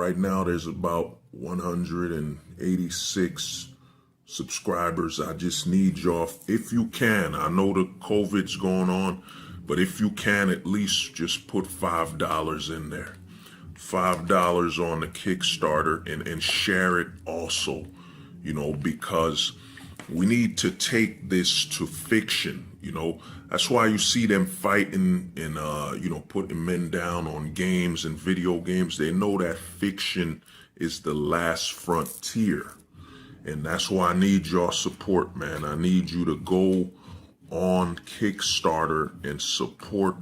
Right now, there's about 186 subscribers. I just need y'all, if you can. I know the COVID's going on, but if you can, at least just put $5 in there. $5 on the Kickstarter and share it also, because we need to take this to fiction. That's why you see them fighting and, putting men down on games and video games. They know that fiction is the last frontier. And that's why I need your support, man. I need you to go on Kickstarter and support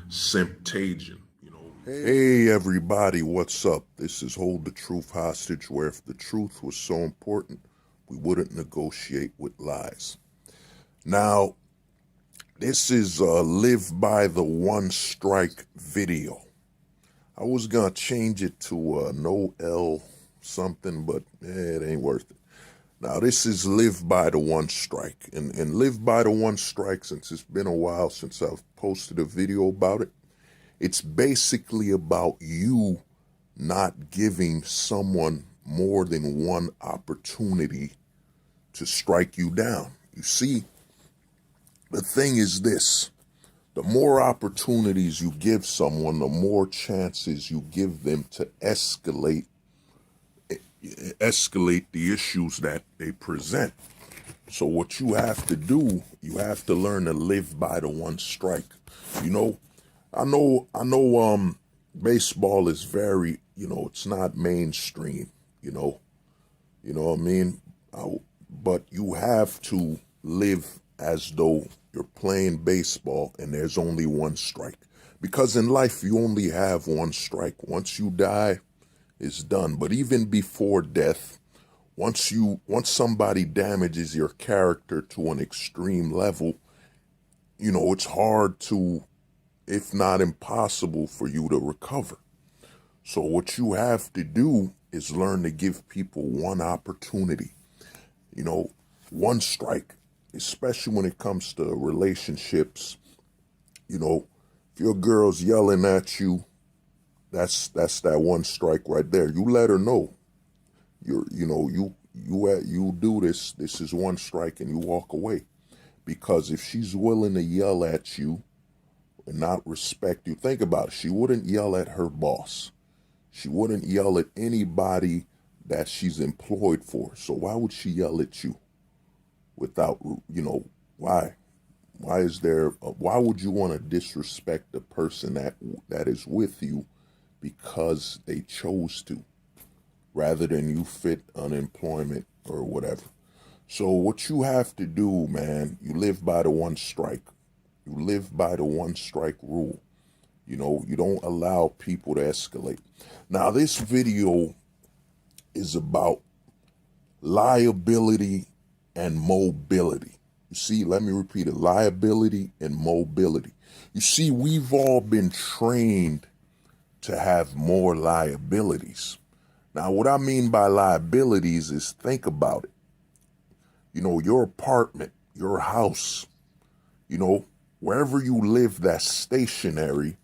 SIMP-TAGIon. Hey everybody, what's up? This is Hold the Truth Hostage, where if the truth was so important, we wouldn't negotiate with lies. Now, this is a Live by the One Strike video. I was gonna change it to no L something, but it ain't worth it. Now, this is Live by the One Strike. And Live by the One Strike, since it's been a while since I've posted a video about it, it's basically about you not giving someone more than one opportunity to strike you down. You see, the thing is this: the more opportunities you give someone, the more chances you give them to escalate the issues that they present. So what you have to do, you have to learn to live by the one strike. I know baseball is very, it's not mainstream, you know what I mean? But you have to live as though you're playing baseball and there's only one strike. Because in life, you only have one strike. Once you die, it's done. But even before death, once somebody damages your character to an extreme level, it's hard to, if not impossible, for you to recover. So what you have to do is learn to give people one opportunity, one strike, especially when it comes to relationships. If your girl's yelling at you, that's that one strike right there. You let her know. You do this. This is one strike, and you walk away. Because if she's willing to yell at you and not respect you, think about it. She wouldn't yell at her boss. She wouldn't yell at anybody that she's employed for. So why would she yell at you? Without, why? Why would you want to disrespect the person that is with you because they chose to, rather than you fit unemployment or whatever? So what you have to do, man, you live by the one strike. You live by the one strike rule. You don't allow people to escalate. Now, this video is about liability and mobility. You see, let me repeat it: liability and mobility. You see, we've all been trained to have more liabilities. Now, what I mean by liabilities is, think about it. Your apartment, your house, wherever you live that's stationary,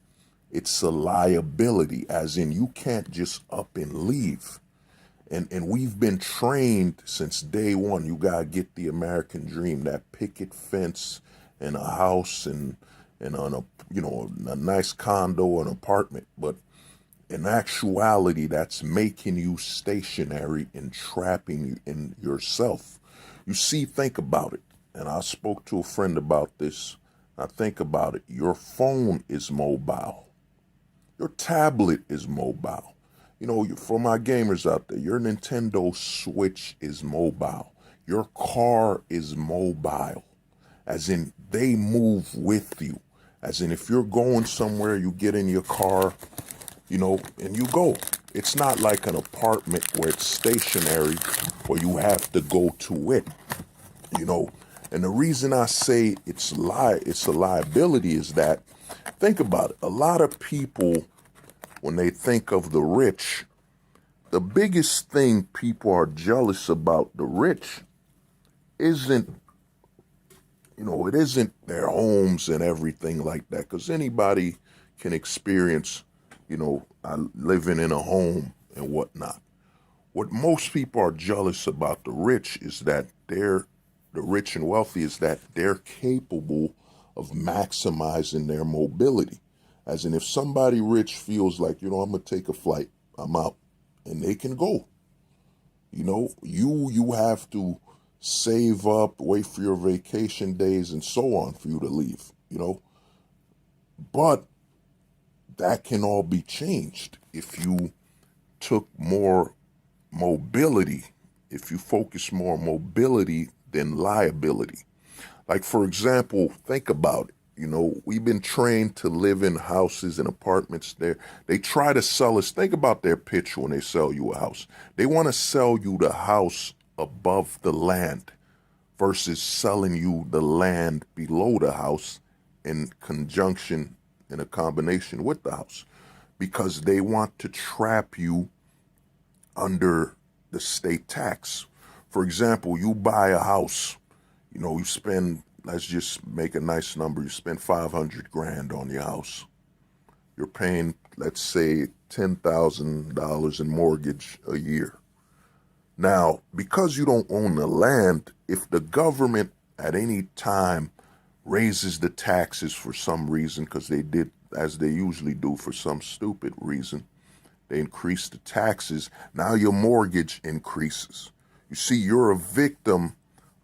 it's a liability, as in you can't just up and leave. And we've been trained since day one. You gotta get the American dream, that picket fence and a house and on a nice condo or an apartment. But in actuality, that's making you stationary and trapping you in yourself. You see, think about it. And I spoke to a friend about this. Now think about it. Your phone is mobile. Your tablet is mobile. For my gamers out there, your Nintendo Switch is mobile. Your car is mobile. As in, they move with you. As in, if you're going somewhere, you get in your car, and you go. It's not like an apartment where it's stationary or you have to go to it, And the reason I say it's a liability is that, think about it. A lot of people, when they think of the rich, the biggest thing people are jealous about the rich isn't, it isn't their homes and everything like that. Because anybody can experience, living in a home and whatnot. What most people are jealous about the rich is that the rich and wealthy is that they're capable of maximizing their mobility. As in, if somebody rich feels like, I'm going to take a flight, I'm out, and they can go. You have to save up, wait for your vacation days and so on for you to leave, But that can all be changed if you took more mobility, if you focus more on mobility than liability. Like, for example, think about it. We've been trained to live in houses and apartments there. They try to sell us. Think about their pitch when they sell you a house. They want to sell you the house above the land versus selling you the land below the house in conjunction, in a combination with the house, because they want to trap you under the state tax. For example, you buy a house, you spend, let's just make a nice number, you spend 500 grand on your house. You're paying, let's say, $10,000 in mortgage a year. Now, because you don't own the land, if the government at any time raises the taxes for some reason, because they did, as they usually do for some stupid reason, they increase the taxes, now your mortgage increases. You see, you're a victim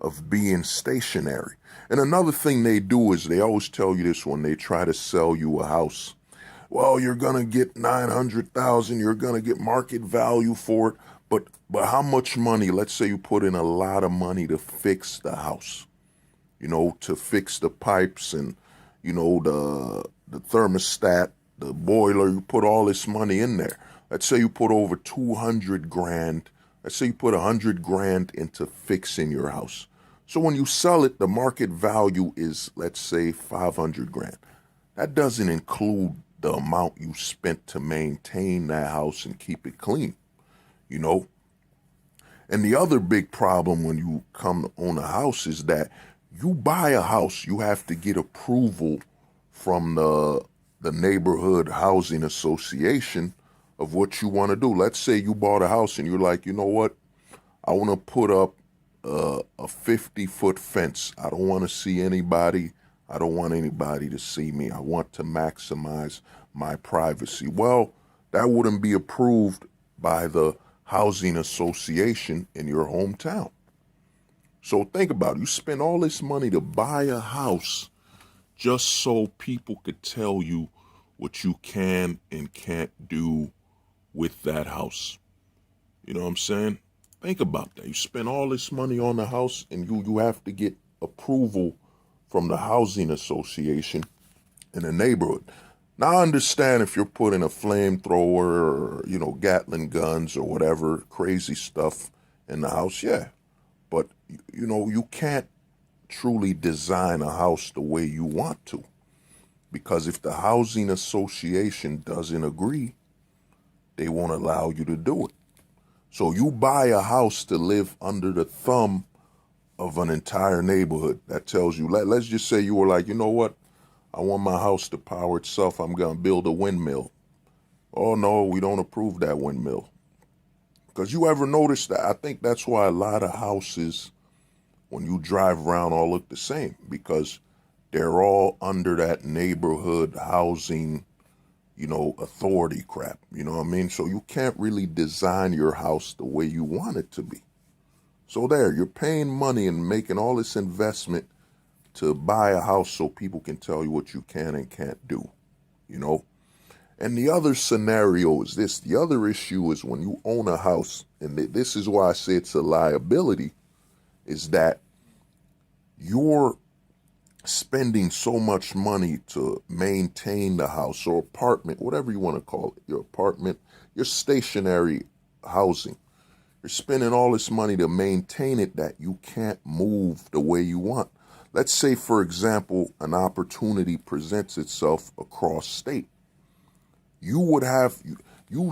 of being stationary. And another thing they do is they always tell you this when they try to sell you a house. Well, you're going to get 900,000, you're going to get market value for it. But how much money? Let's say you put in a lot of money to fix the house, to fix the pipes and, the thermostat, the boiler, you put all this money in there. Let's say you put over 200 grand. Let's say you put 100 grand into fixing your house. So when you sell it, the market value is, let's say, 500 grand. That doesn't include the amount you spent to maintain that house and keep it clean, And the other big problem when you come to own a house is that you buy a house, you have to get approval from the neighborhood housing association of what you want to do. Let's say you bought a house and you're like, you know what? I want to put up a 50-foot fence. I don't want to see anybody. I don't want anybody to see me. I want to maximize my privacy. Well, that wouldn't be approved by the housing association in your hometown. So think about it. You spend all this money to buy a house just so people could tell you what you can and can't do with that house. You know what I'm saying? Think about that. You spend all this money on the house and you have to get approval from the housing association in the neighborhood. Now I understand if you're putting a flamethrower or, Gatling guns or whatever crazy stuff in the house, yeah. But, you can't truly design a house the way you want to. Because if the housing association doesn't agree, they won't allow you to do it. So you buy a house to live under the thumb of an entire neighborhood that tells you, let's just say you were like, you know what? I want my house to power itself. I'm going to build a windmill. Oh, no, we don't approve that windmill. Because you ever notice that? I think that's why a lot of houses, when you drive around, all look the same. Because they're all under that neighborhood housing, authority crap. You know what I mean? So you can't really design your house the way you want it to be. So there, you're paying money and making all this investment to buy a house so people can tell you what you can and can't do, And the other scenario is this. The other issue is when you own a house, and this is why I say it's a liability, is that you're spending so much money to maintain the house or apartment, whatever you want to call it, your apartment, your stationary housing. You're spending all this money to maintain it that you can't move the way you want. Let's say, for example, an opportunity presents itself across state. You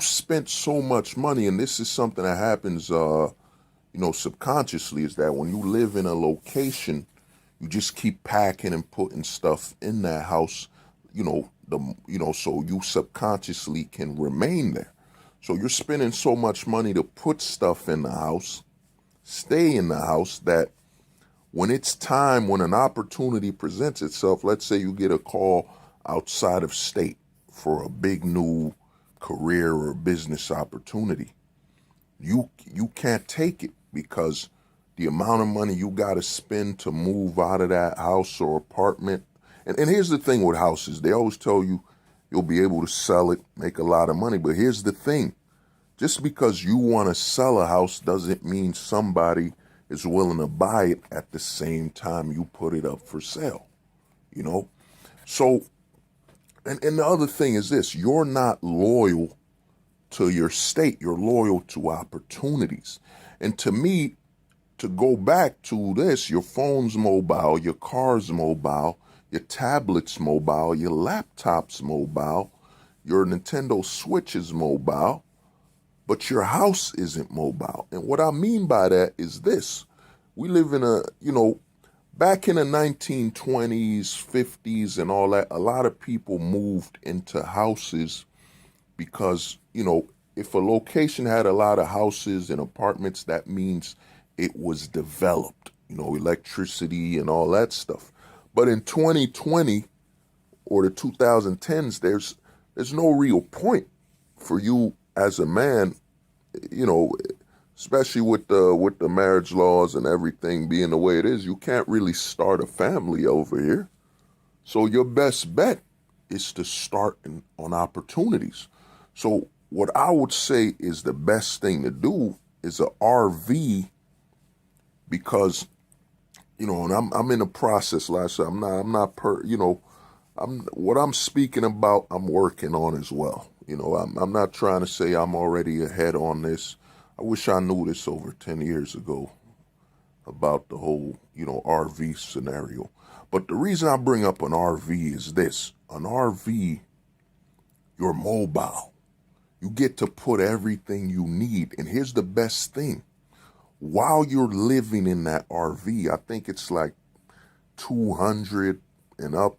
spent so much money, and this is something that happens, subconsciously, is that when you live in a location, you just keep packing and putting stuff in that house, so you subconsciously can remain there. So you're spending so much money to put stuff in the house, stay in the house, that when it's time, when an opportunity presents itself, let's say you get a call outside of state for a big new career or business opportunity, you can't take it, because the amount of money you got to spend to move out of that house or apartment. And here's the thing with houses. They always tell you you'll be able to sell it, make a lot of money. But here's the thing. Just because you want to sell a house doesn't mean somebody is willing to buy it at the same time you put it up for sale, you know? So, and the other thing is this: you're not loyal to your state, you're loyal to opportunities. And to me, to go back to this, your phone's mobile, your car's mobile, your tablet's mobile, your laptop's mobile, your Nintendo Switch is mobile, but your house isn't mobile. And what I mean by that is this: we live in back in the 1920s, 50s and all that, a lot of people moved into houses because, if a location had a lot of houses and apartments, that means it was developed, electricity and all that stuff. But in 2020 or the 2010s, there's no real point for you as a man, especially with the marriage laws and everything being the way it is. You can't really start a family over here. So your best bet is to start on opportunities. So what I would say is the best thing to do is a RV, because, and I'm in the process. Like I said, what I'm speaking about, I'm working on as well. I'm not trying to say I'm already ahead on this. I wish I knew this over 10 years ago about the whole, RV scenario. But the reason I bring up an RV is this: an RV, you're mobile. You get to put everything you need. And here's the best thing: while you're living in that RV, I think it's like 200 and up,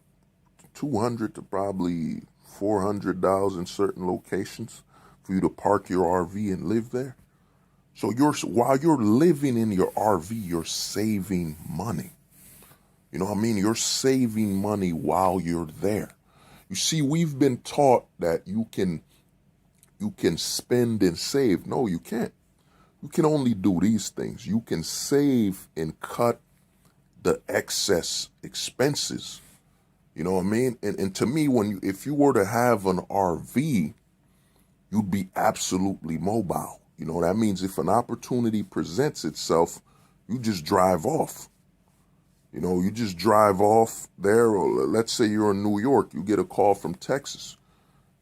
200 to probably $400 in certain locations for you to park your RV and live there. So while you're living in your RV, you're saving money. You know what I mean? You're saving money while you're there. You see, we've been taught that you can spend and save. No, you can't. You can only do these things. You can save and cut the excess expenses. You know what I mean? And to me, if you were to have an RV, you'd be absolutely mobile. That means if an opportunity presents itself, you just drive off. You just drive off there. Or let's say you're in New York, you get a call from Texas.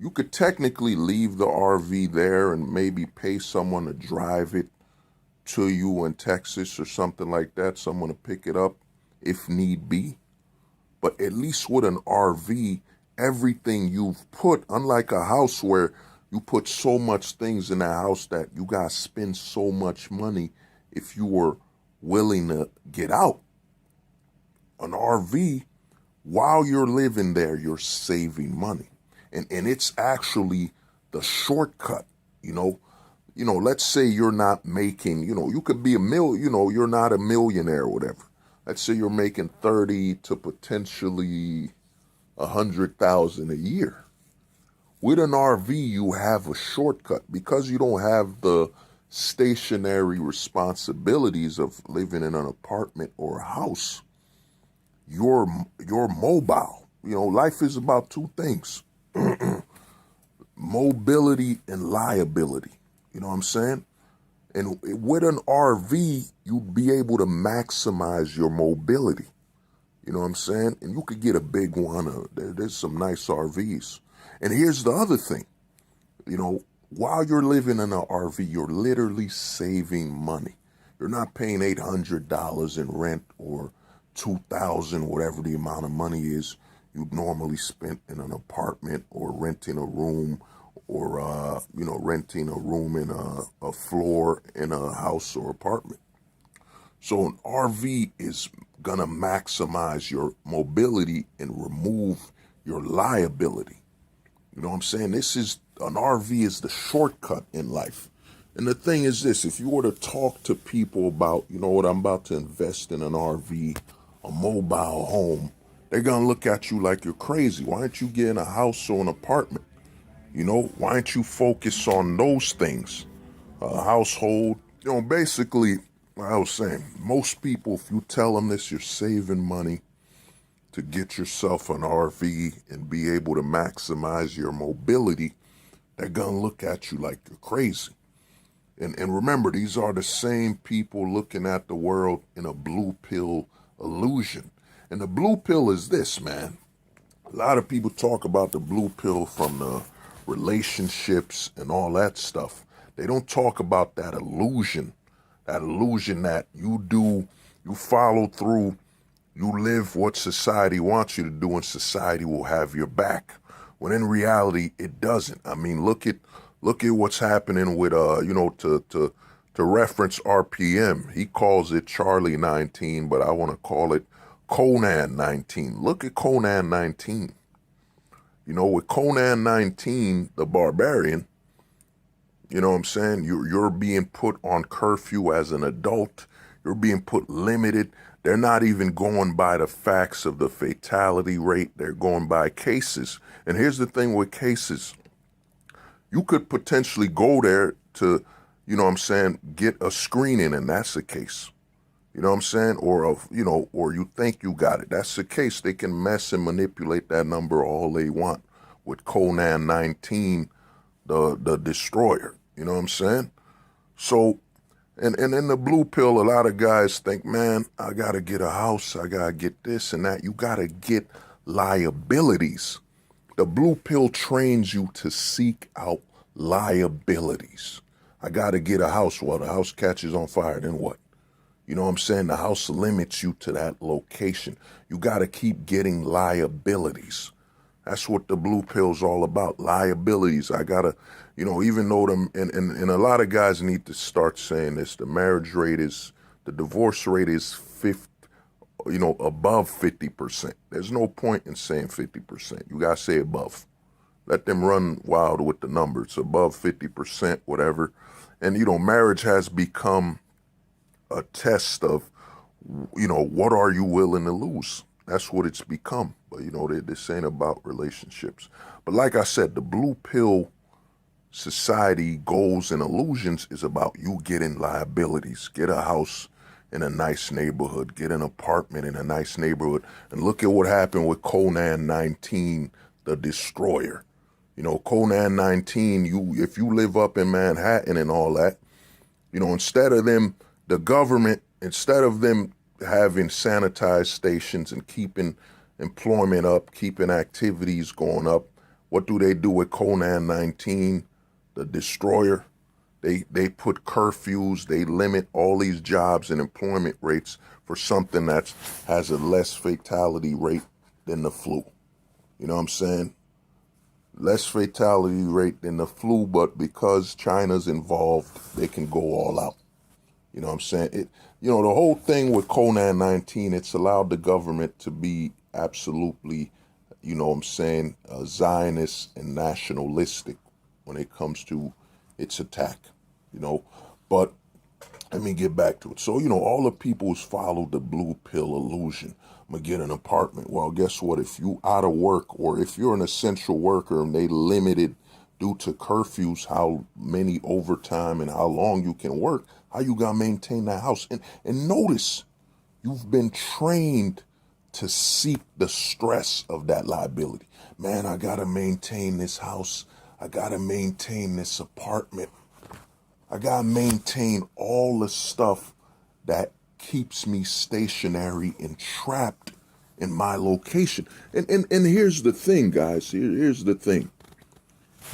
You could technically leave the RV there and maybe pay someone to drive it to you in Texas or something like that, someone to pick it up if need be. But at least with an RV, everything you've put, unlike a house where you put so much things in that house that you got to spend so much money if you were willing to get out. An RV, while you're living there, you're saving money. And it's actually the shortcut, let's say you're not making, you could be you're not a millionaire or whatever. Let's say you're making 30 to potentially 100,000 a year. With an RV, you have a shortcut because you don't have the stationary responsibilities of living in an apartment or a house. You're mobile. Life is about two things: mobility and liability. You know what I'm saying? And with an RV, you'd be able to maximize your mobility. You know what I'm saying? And you could get a big one. There's some nice RVs. And here's the other thing. While you're living in an RV, you're literally saving money. You're not paying $800 in rent or $2,000, whatever the amount of money is you'd normally spend in an apartment or renting a room or, renting a room in a floor in a house or apartment. So an RV is going to maximize your mobility and remove your liability. You know what I'm saying? An RV is the shortcut in life. And the thing is this, if you were to talk to people about, you know what, I'm about to invest in an RV, a mobile home, they're going to look at you like you're crazy. Why aren't you getting a house or an apartment? You know, why aren't you focus on those things? Household, you know, basically, like I was saying, most people, if you tell them this, you're saving money to get yourself an RV and be able to maximize your mobility, they're going to look at you like you're crazy. And remember, these are the same people looking at the world in a blue pill illusion. And the blue pill is this, man. A lot of people talk about the blue pill from the relationships and all that stuff. They don't talk about that illusion that you follow through, you live what society wants you to do, and society will have your back. When in reality, it doesn't. I mean, look at what's happening with to reference RPM. He calls it Charlie 19, but I want to call it Conan 19. Look at Conan 19. You know, with Conan 19, the barbarian, you know what I'm saying? You're being put on curfew as an adult. You're being put limited. They're not even going by the facts of the fatality rate. They're going by cases. And here's the thing with cases. You could potentially go there to, you know what I'm saying, get a screening, and that's the case. You know what I'm saying? Or you think you got it. That's the case. They can mess and manipulate that number all they want with Conan 19, the destroyer. You know what I'm saying? So, and in the blue pill, a lot of guys think, man, I got to get a house. I got to get this and that. You got to get liabilities. The blue pill trains you to seek out liabilities. I got to get a house. Well, the house catches on fire, then what? You know what I'm saying? The house limits you to that location. You got to keep getting liabilities. That's what the blue pill's all about, liabilities. I got to, you know, even though and a lot of guys need to start saying this, the divorce rate is above 50%. There's no point in saying 50%. You got to say above. Let them run wild with the numbers, above 50%, whatever. And, you know, marriage has become a test of, you know, what are you willing to lose? That's what it's become. But, you know, this ain't about relationships. But like I said, the blue pill society goals and illusions is about you getting liabilities. Get a house in a nice neighborhood. Get an apartment in a nice neighborhood. And look at what happened with Conan 19, the destroyer. You know, Conan 19, if you live up in Manhattan and all that, you know, instead of them having sanitized stations and keeping employment up, keeping activities going up, what do they do with Conan 19, the destroyer? They put curfews, they limit all these jobs and employment rates for something that has a less fatality rate than the flu. You know what I'm saying? Less fatality rate than the flu, but because China's involved, they can go all out. You know what I'm saying? The whole thing with Conan 19, it's allowed the government to be absolutely, you know what I'm saying, Zionist and nationalistic when it comes to its attack, you know. But let me get back to it. So, you know, all the people who's followed the blue pill illusion, I'm going to get an apartment. Well, guess what? If you out of work, or if you're an essential worker and they limited due to curfews how many overtime and how long you can work, how you got to maintain that house. And notice, you've been trained to seek the stress of that liability. Man, I got to maintain this house. I got to maintain this apartment. I got to maintain all the stuff that keeps me stationary and trapped in my location. And here's the thing, guys. Here's the thing.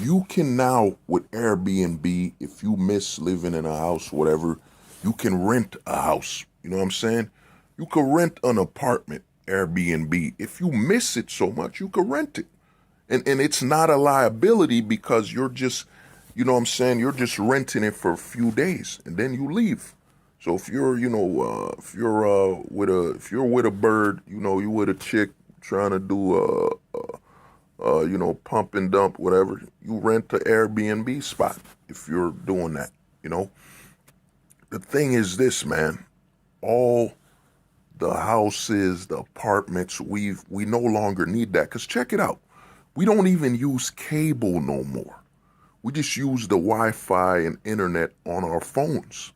You can now, with Airbnb, if you miss living in a house, whatever, you can rent a house. You know what I'm saying? You could rent an apartment, Airbnb. If you miss it so much, you could rent it. And it's not a liability because you're just, you know what I'm saying, you're just renting it for a few days and then you leave. So if you're, if you're with a bird, you know, you with a chick trying to do pump and dump, whatever. You rent an Airbnb spot if you're doing that, you know. The thing is this, man, all the houses, the apartments, we no longer need that. Because check it out. We don't even use cable no more. We just use the Wi-Fi and internet on our phones.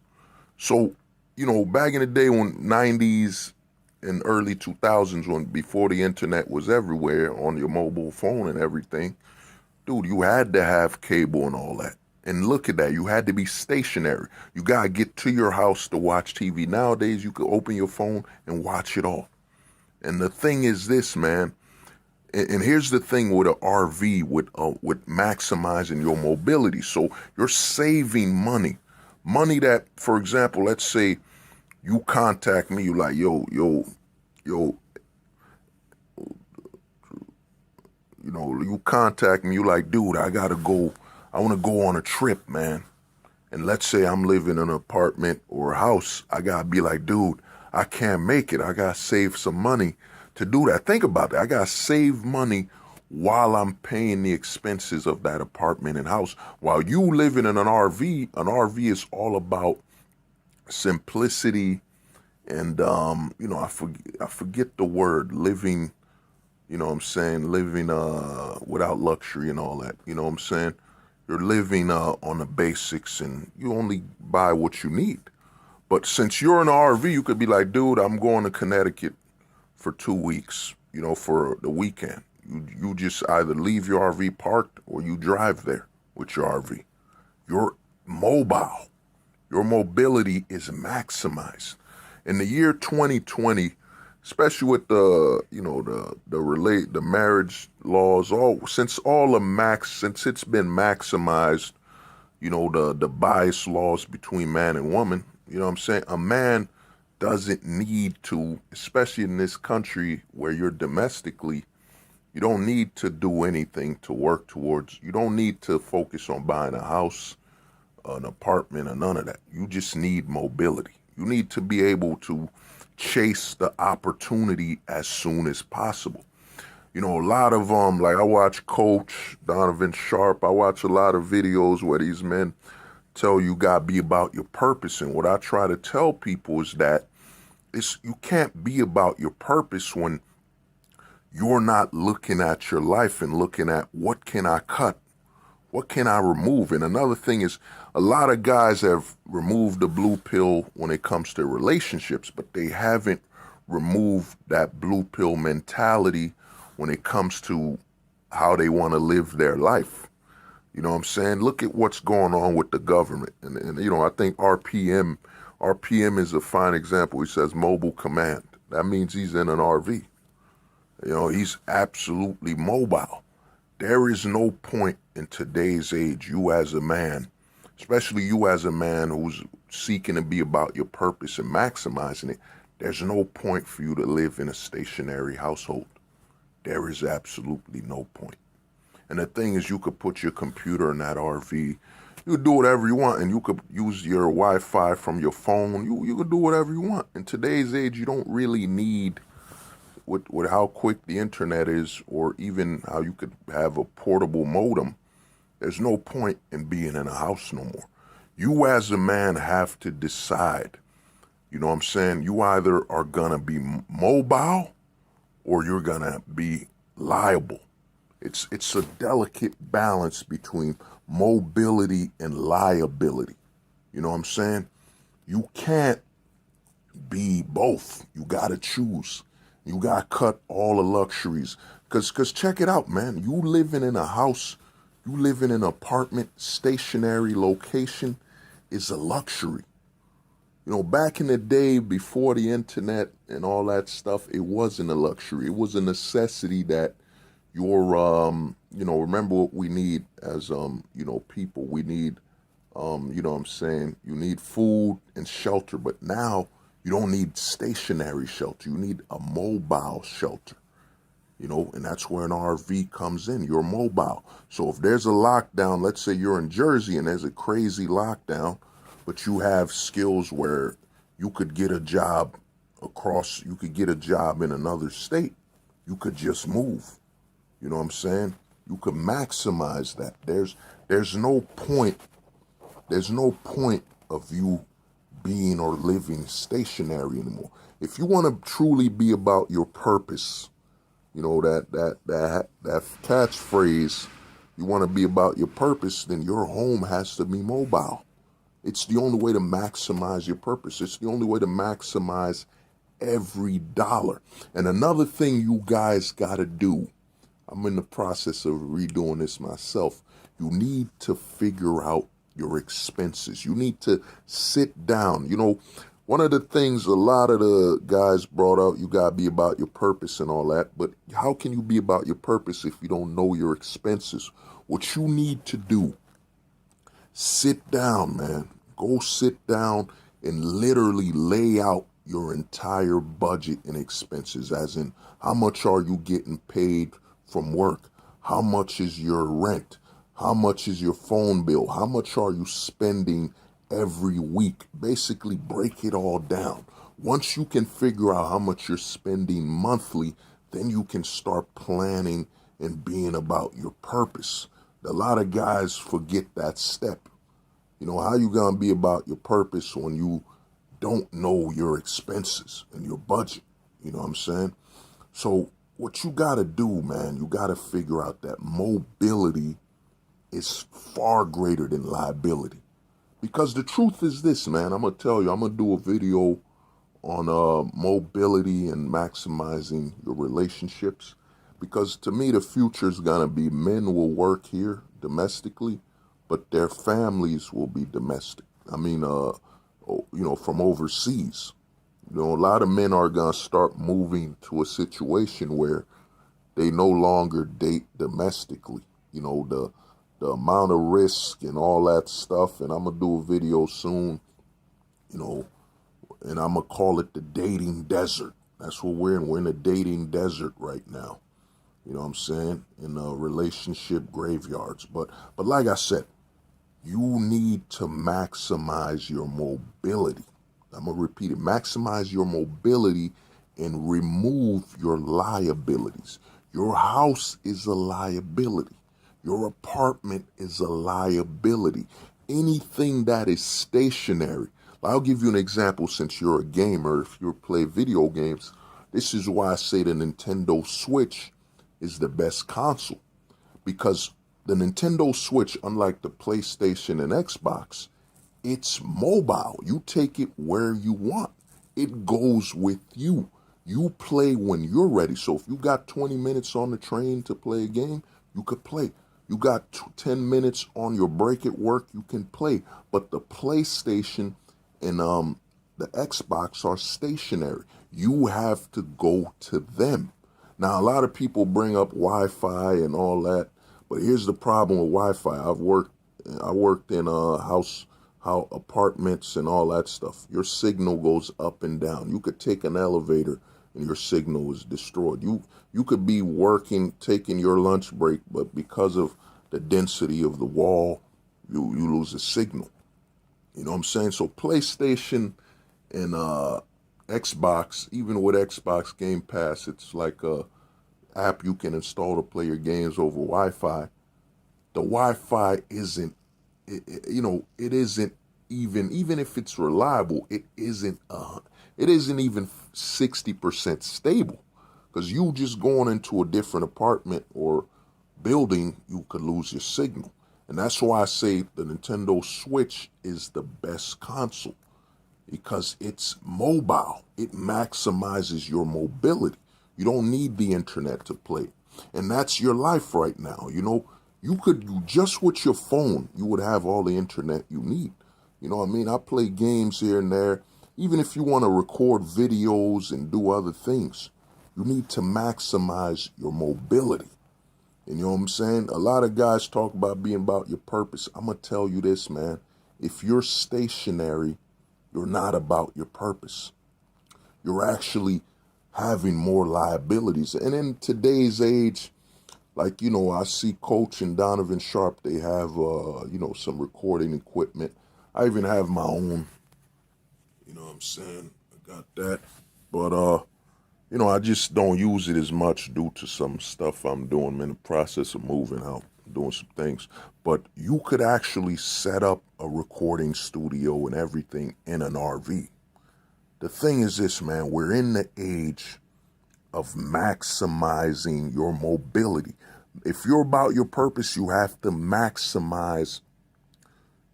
So, back in the day when 90s and early 2000s, when before the internet was everywhere on your mobile phone and everything, dude, you had to have cable and all that. And look at that. You had to be stationary. You got to get to your house to watch TV. Nowadays, you can open your phone and watch it all. And the thing is this, man, and here's the thing with an RV, with maximizing your mobility. So you're saving money. Money that, for example, let's say you contact me, you like, yo, you contact me, you like, dude, I want to go on a trip, man. And let's say I'm living in an apartment or a house. I got to be like, dude, I can't make it. I got to save some money to do that. Think about that. I got to save money while I'm paying the expenses of that apartment and house. While you living in an RV is all about simplicity and, I forget the word, living, living without luxury and all that. You know what I'm saying? You're living on the basics and you only buy what you need. But since you're in an RV, you could be like, dude, I'm going to Connecticut for 2 weeks, for the weekend. You just either leave your RV parked or you drive there with your RV. You're mobile. Your mobility is maximized. In the year 2020, especially with the marriage laws, since it's been maximized, the bias laws between man and woman, you know what I'm saying? A man doesn't need to, especially in this country where you're domestically, you don't need to do anything to work towards, you don't need to focus on buying a house, an apartment, or none of that. You just need mobility. You need to be able to chase the opportunity as soon as possible. A lot of like I watch Coach Donovan Sharp. I watch a lot of videos where these men tell you gotta be about your purpose. And what I try to tell people is that you can't be about your purpose when you're not looking at your life and looking at what can I cut? What can I remove? And another thing is a lot of guys have removed the blue pill when it comes to relationships, but they haven't removed that blue pill mentality when it comes to how they want to live their life. You know what I'm saying? Look at what's going on with the government. And I think RPM is a fine example. He says mobile command. That means he's in an RV. He's absolutely mobile. There is no point in today's age, you as a man, especially you as a man who's seeking to be about your purpose and maximizing it, there's no point for you to live in a stationary household. There is absolutely no point. And the thing is, you could put your computer in that RV, you could do whatever you want, and you could use your Wi-Fi from your phone. You could do whatever you want. In today's age, you don't really need with how quick the internet is, or even how you could have a portable modem. There's no point in being in a house no more. You as a man have to decide, you know what I'm saying? You either are gonna be mobile or you're gonna be liable. It's a delicate balance between mobility and liability. You know what I'm saying? You can't be both. You gotta choose. You gotta cut all the luxuries. Cause check it out, man. You living in a house, you live in an apartment, stationary location is a luxury. Back in the day before the internet and all that stuff, it wasn't a luxury. It was a necessity that remember what we need as, people. We need, you need food and shelter. But now you don't need stationary shelter. You need a mobile shelter. And that's where an RV comes in. You're mobile. So if there's a lockdown, let's say you're in Jersey and there's a crazy lockdown, but you have skills where you could get a job you could get a job in another state. You could just move. You know what I'm saying? You could maximize that. There's no point, there's no point of you being or living stationary anymore. If you want to truly be about your purpose, you know, that catchphrase, you want to be about your purpose, then your home has to be mobile. It's the only way to maximize your purpose. It's the only way to maximize every dollar. And another thing you guys got to do, I'm in the process of redoing this myself. You need to figure out your expenses. You need to sit down. You know, one of the things a lot of the guys brought out, you got to be about your purpose and all that. But how can you be about your purpose if you don't know your expenses? What you need to do, sit down, man. Go sit down and literally lay out your entire budget and expenses, as in how much are you getting paid from work? How much is your rent? How much is your phone bill? How much are you spending every week? Basically break it all down. Once you can figure out how much you're spending monthly, then you can start planning and being about your purpose. A lot of guys forget that step. You know, how you gonna be about your purpose when you don't know your expenses and your budget? You know what I'm saying? So what you gotta do, man, you gotta figure out that mobility is far greater than liability. Because the truth is this, man, I'm gonna tell you, I'm gonna do a video on mobility and maximizing your relationships. Because to me, the future is gonna be men will work here domestically, but their families will be domestic. I mean, you know, from overseas. You know, a lot of men are gonna start moving to a situation where they no longer date domestically. You know, the amount of risk and all that stuff. And I'm gonna do a video soon, you know, and I'm gonna call it the dating desert. That's what we're in. We're in a dating desert right now. You know what I'm saying? In relationship graveyards. But like I said, you need to maximize your mobility. I'm going to repeat it. Maximize your mobility and remove your liabilities. Your house is a liability. Your apartment is a liability. Anything that is stationary. I'll give you an example since you're a gamer. If you play video games, this is why I say the Nintendo Switch is the best console. Because the Nintendo Switch, unlike the PlayStation and Xbox, it's mobile. You take it where you want. It goes with you. You play when you're ready. So if you got 20 minutes on the train to play a game, you could play. You got 10 minutes on your break at work, you can play. But the PlayStation and the Xbox are stationary. You have to go to them. Now, a lot of people bring up Wi-Fi and all that, but here's the problem with Wi-Fi. I worked in apartments and all that stuff. Your signal goes up and down. You could take an elevator and your signal is destroyed. You could be working, taking your lunch break, but because of the density of the wall, you lose a signal. You know what I'm saying? So PlayStation and Xbox, even with Xbox Game Pass, it's like a app you can install to play your games over Wi-Fi. The Wi-Fi isn't, it isn't even if it's reliable, it isn't even 60% stable. Because you just going into a different apartment or building, you could lose your signal. And that's why I say the Nintendo Switch is the best console. Because it's mobile. It maximizes your mobility. You don't need the internet to play. And that's your life right now. You know, you just with your phone, you would have all the internet you need. You know what I mean? I play games here and there. Even if you want to record videos and do other things, you need to maximize your mobility. And you know what I'm saying? A lot of guys talk about being about your purpose. I'm going to tell you this, man. If you're stationary, you're not about your purpose. You're actually having more liabilities. And in today's age, like, you know, I see Coach and Donovan Sharp, they have, some recording equipment. I even have my own, you know what I'm saying? I got that. But, I just don't use it as much due to some stuff I'm doing. I'm in the process of moving out, doing some things. But you could actually set up a recording studio and everything in an RV. The thing is this, man, we're in the age of maximizing your mobility. If you're about your purpose, you have to maximize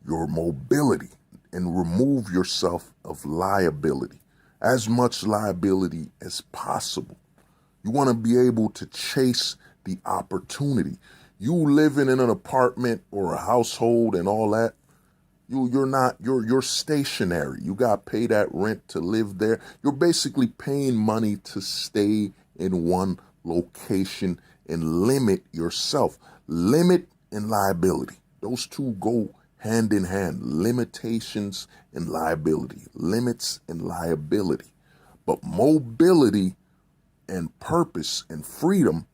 your mobility and remove yourself of liability, as much liability as possible. You want to be able to chase the opportunity. You living in an apartment or a household and all that, you're stationary. You got to pay that rent to live there. You're basically paying money to stay in one location and limit yourself. Limit and liability. Those two go hand in hand. Limitations and liability. Limits and liability. But mobility and purpose and freedom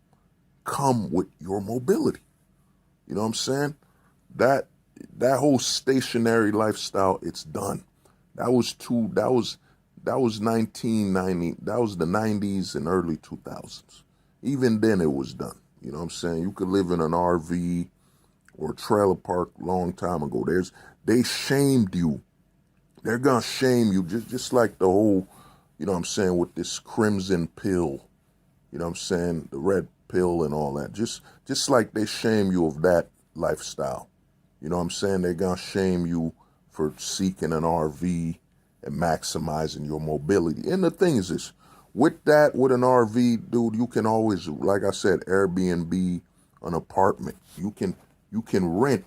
come with your mobility. You know what I'm saying? That whole stationary lifestyle, it's done. That was 1990. That was the 90s and early 2000s. Even then it was done. You know what I'm saying? You could live in an RV or a trailer park long time ago. They shamed you. They're gonna shame you just like the whole, you know what I'm saying, with this crimson pill. You know what I'm saying? The red pill and all that. Just like they shame you of that lifestyle. You know what I'm saying? They're going to shame you for seeking an RV and maximizing your mobility. And the thing is this, with an RV, dude, you can always, like I said, Airbnb an apartment. You can rent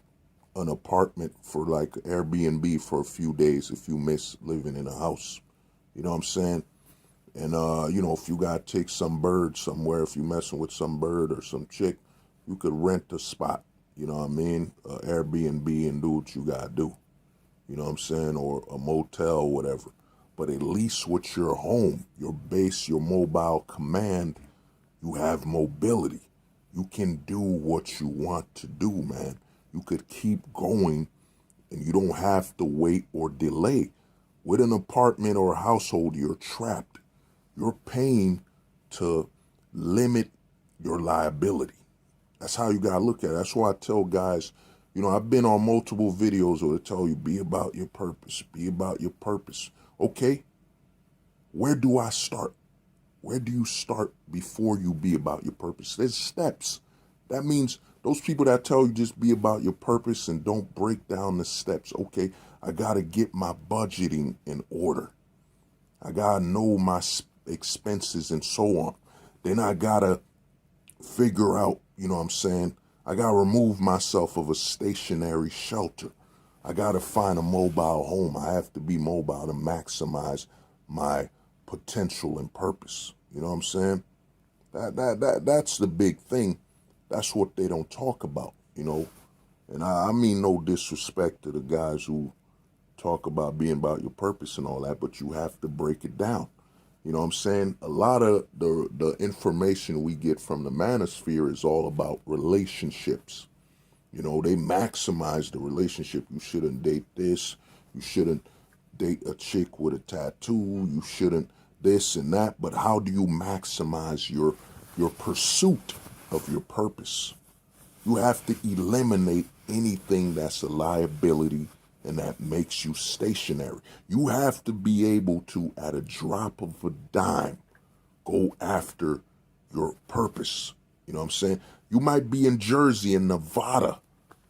an apartment for like Airbnb for a few days if you miss living in a house. You know what I'm saying? And, if you got to take some bird somewhere, if you messing with some bird or some chick, you could rent a spot. You know what I mean? Airbnb and do what you got to do. You know what I'm saying? Or a motel, whatever. But at least with your home, your base, your mobile command, you have mobility. You can do what you want to do, man. You could keep going and you don't have to wait or delay. With an apartment or a household, you're trapped. You're paying to limit your liability. That's how you got to look at it. That's why I tell guys, I've been on multiple videos where they tell you, be about your purpose, be about your purpose. Okay, where do I start? Where do you start before you be about your purpose? There's steps. That means those people that tell you just be about your purpose and don't break down the steps. Okay, I got to get my budgeting in order. I got to know my expenses and so on. Then I got to figure out, you know what I'm saying, I got to remove myself of a stationary shelter. I got to find a mobile home. I have to be mobile to maximize my potential and purpose. You know what I'm saying? That's the big thing. That's what they don't talk about, And I mean no disrespect to the guys who talk about being about your purpose and all that, but you have to break it down. You know what I'm saying? A lot of the information we get from the manosphere is all about relationships. They maximize the relationship. You shouldn't date this. You shouldn't date a chick with a tattoo. You shouldn't this and that. But how do you maximize your pursuit of your purpose? You have to eliminate anything that's a liability and that makes you stationary. You have to be able to, at a drop of a dime, go after your purpose. You know what I'm saying? You might be in Jersey and Nevada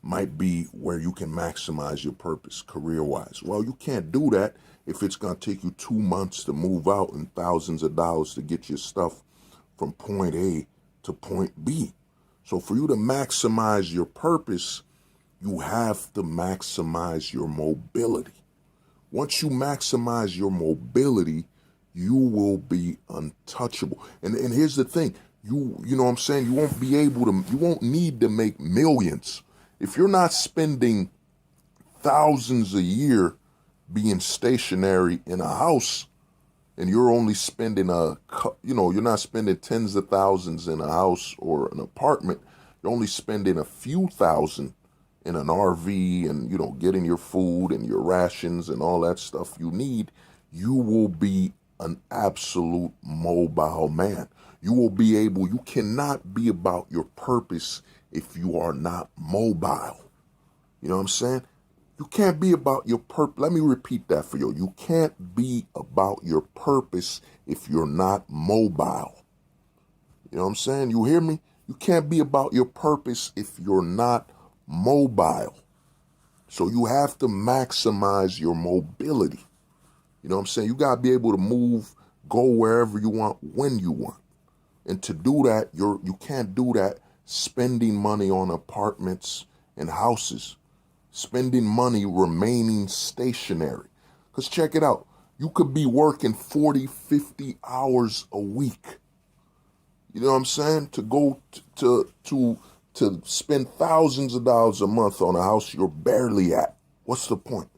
might be where you can maximize your purpose career-wise. Well, you can't do that if it's going to take you 2 months to move out and thousands of dollars to get your stuff from point A to point B. So for you to maximize your purpose, you have to maximize your mobility. Once you maximize your mobility, you will be untouchable. And here's the thing, you know what I'm saying? You won't need to make millions. If you're not spending thousands a year being stationary in a house, and you're only spending you're not spending tens of thousands in a house or an apartment, you're only spending a few thousand in an RV and, getting your food and your rations and all that stuff you need, you will be an absolute mobile man. You cannot be about your purpose if you are not mobile. You know what I'm saying? You can't be about your purpose. Let me repeat that for you. You can't be about your purpose if you're not mobile. You know what I'm saying? You hear me? You can't be about your purpose if you're not mobile. So you have to maximize your mobility. You know what I'm saying? You got to be able to move, go wherever you want, when you want. And to do that, you can't do that spending money on apartments and houses, spending money remaining stationary. Because check it out. You could be working 40, 50 hours a week. You know what I'm saying? To go to spend thousands of dollars a month on a house you're barely at. What's the point?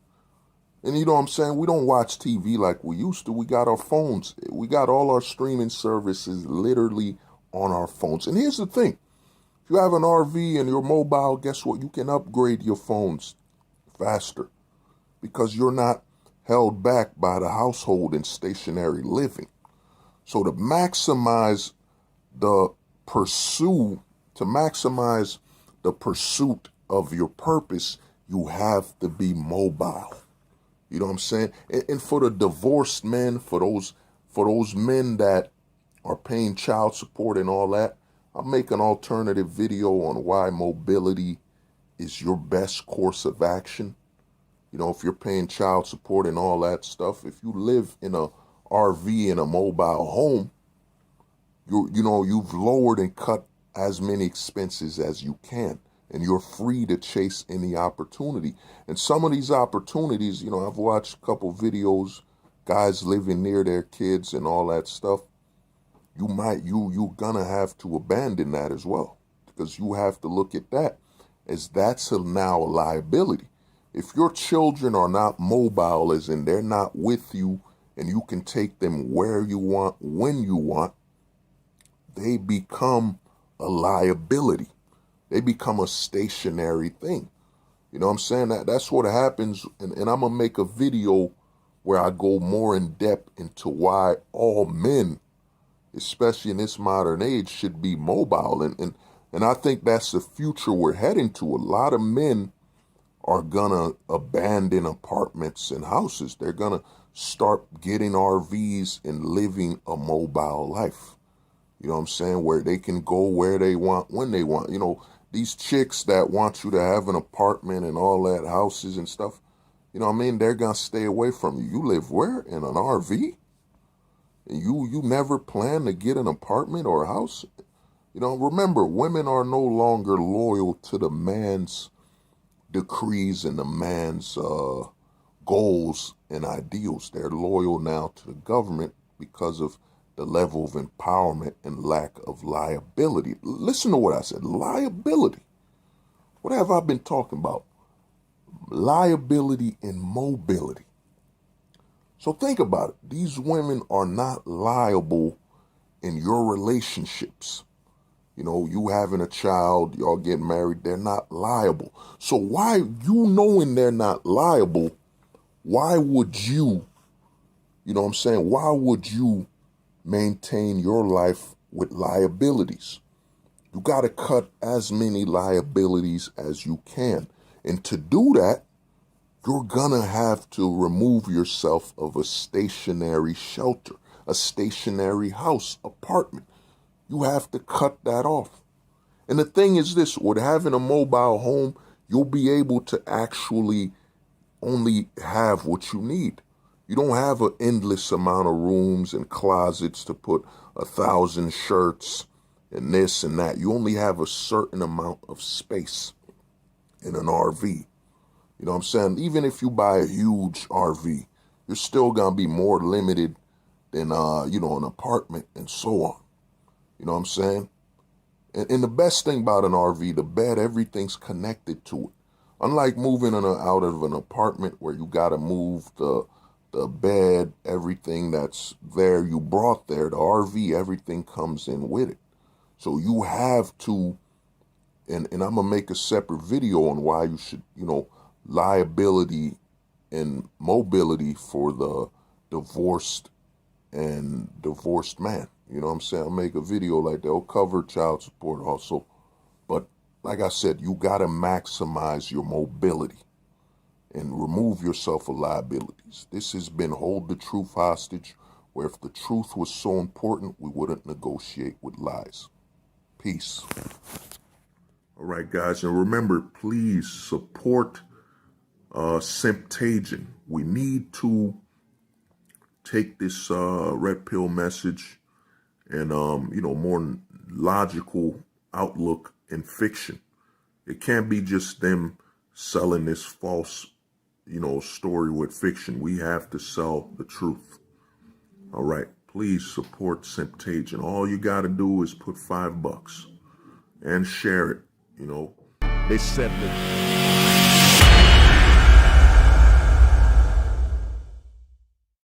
And you know what I'm saying? We don't watch TV like we used to. We got our phones. We got all our streaming services literally on our phones. And here's the thing. If you have an RV and you're mobile, guess what? You can upgrade your phones faster because you're not held back by the household and stationary living. So to maximize the pursuit of your purpose, you have to be mobile. You know what I'm saying? And for the divorced men, for those men that are paying child support and all that, I'll make an alternative video on why mobility is your best course of action. You know, if you're paying child support and all that stuff, if you live in a RV in a mobile home, you've lowered and cut as many expenses as you can. And you're free to chase any opportunity. And some of these opportunities, you know, I've watched a couple videos, guys living near their kids and all that stuff. You're gonna have to abandon that as well, because you have to look at that as that's now a liability. If your children are not mobile, as in they're not with you and you can take them where you want, when you want, they become a liability. They become a stationary thing. You know what I'm saying? That's what happens. And I'm going to make a video where I go more in depth into why all men, especially in this modern age, should be mobile. And I think that's the future we're heading to. A lot of men are going to abandon apartments and houses. They're going to start getting RVs and living a mobile life. You know what I'm saying? Where they can go where they want, when they want. You know, these chicks that want you to have an apartment and all that, houses and stuff, you know what I mean? They're going to stay away from you. You live where? In an RV? And you never plan to get an apartment or a house? You know, remember, women are no longer loyal to the man's decrees and the man's goals and ideals. They're loyal now to the government because of the level of empowerment and lack of liability. Listen to what I said, liability. What have I been talking about? Liability and mobility. So think about it. These women are not liable in your relationships. You know, you having a child, y'all getting married, they're not liable. So why, you knowing they're not liable, why would you know what I'm saying? Why would you maintain your life with liabilities? You got to cut as many liabilities as you can. And to do that, you're going to have to remove yourself of a stationary shelter, a stationary house, apartment. You have to cut that off. And the thing is this, with having a mobile home, you'll be able to actually only have what you need. You don't have an endless amount of rooms and closets to put 1,000 shirts and this and that. You only have a certain amount of space in an RV. You know what I'm saying? Even if you buy a huge RV, you're still going to be more limited than, an apartment and so on. You know what I'm saying? And the best thing about an RV, the bed, everything's connected to it. Unlike moving out of an apartment where you got to move the bed, everything that's there, you brought there, the RV, everything comes in with it. So you have to, and I'm going to make a separate video on why you should, liability and mobility for the divorced and divorced man. You know what I'm saying? I'll make a video like that. I'll cover child support also. But like I said, you got to maximize your mobility and remove yourself of liabilities. This has been Hold the Truth Hostage, where if the truth was so important, we wouldn't negotiate with lies. Peace. All right, guys, and remember, please support SIMP-TAGION. We need to take this red pill message and more logical outlook in fiction. It can't be just them selling this false story with fiction. We have to sell the truth. All right, please support SIMP-TAGION. All you got to do is put $5 and share it. They said that